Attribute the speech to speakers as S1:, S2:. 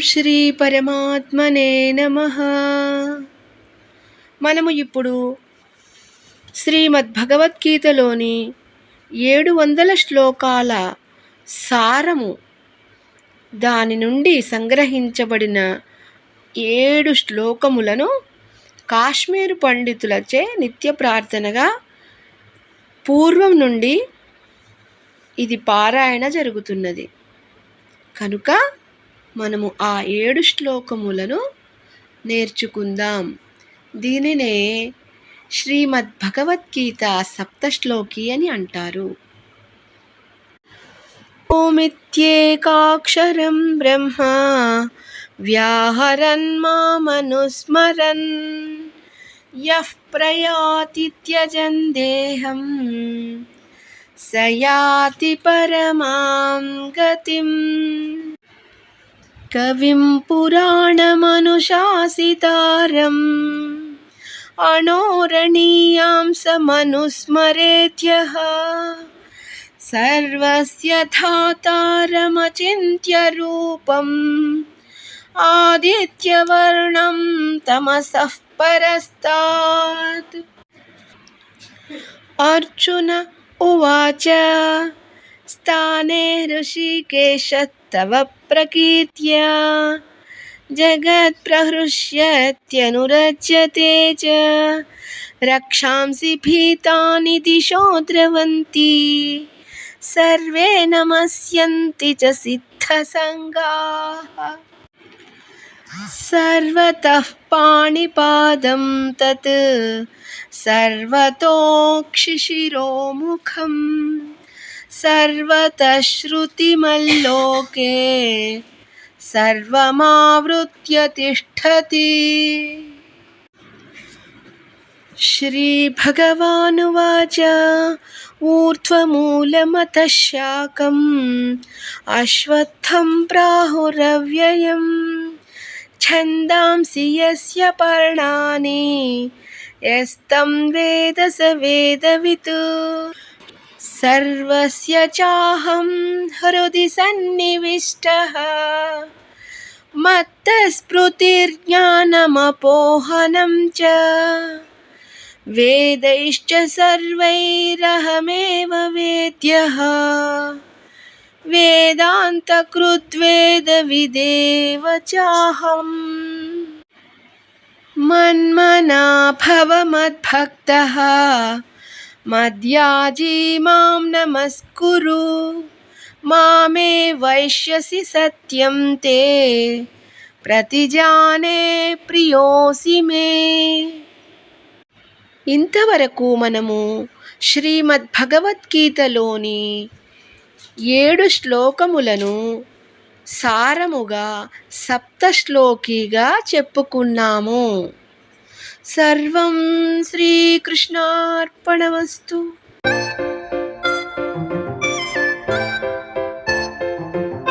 S1: శ్రీ పరమాత్మనే నమః. మనము ఇప్పుడు శ్రీమద్భగవద్గీతలోని 700 శ్లోకాల సారము, దాని నుండి సంగ్రహించబడిన 7 శ్లోకములను కాశ్మీరు పండితులచే నిత్య ప్రార్థనగా పూర్వం నుండి ఇది పారాయణ జరుగుతున్నది. కనుక మనము ఆ 7 శ్లోకములను నేర్చుకుందాం. దీనినే శ్రీమద్భగవద్గీత సప్తశ్లోకి అని అంటారు. ఓమిత్యేకాక్షరం బ్రహ్మ వ్యాహరన్ మామనుస్మరన్ యః ప్రయాతి త్యజన్ దేహం స యాతి పరమాం గతిం. కవిం పురాణమనుశాసితారం అనోరణీయాం సమనుస్మరేత్యః సర్వస్య ధాతారమచింత్య రూపం ఆదిత్యవర్ణం తమసః పరస్తాత్. అర్జున ఉవాచ స్థానే హృషీకేశ తవ ప్రకీర్త్యా జగత్ప్రహృష్యత్యనురజ్యతే చ రక్షాంసి భీతాని దిశో ద్రవంతి సర్వే నమస్యంతి చ సిద్ధసంగాః. సర్వతః పాణిపాదం తత్ సర్వతోక్షిశిరోముఖం సర్వతః శ్రుతిమల్లోకే సర్వమావృత్య తిష్ఠతి. శ్రీభగవానువాచ ఊర్ధ్వమూలమతః శాఖం అశ్వత్థం ప్రాహురవ్యయం ఛందాంసి యస్య పర్ణాని యస్తం వేద స వేదవిత్. సర్వస్య చాహం హృది సన్నివిష్టః మత్తస్మృతిర్జ్ఞానమపోహనం చ వేదైశ్చ సర్వైరహమేవ వేద్యః వేదాంతకృద్వేదవిదేవ చాహం. మన్మనా భవ మద్భక్తః మద్యాజీ మాం నమస్కురు మామే వైష్యసి సత్యం తే ప్రతిజానే ప్రియోసి మే. ఇంతవరకు మనము శ్రీమద్భగవద్గీతలోని 7 శ్లోకములను సారముగా సప్తశ్లోకిగా చెప్పుకున్నాము. సర్వం శ్రీకృష్ణార్పణమస్తు.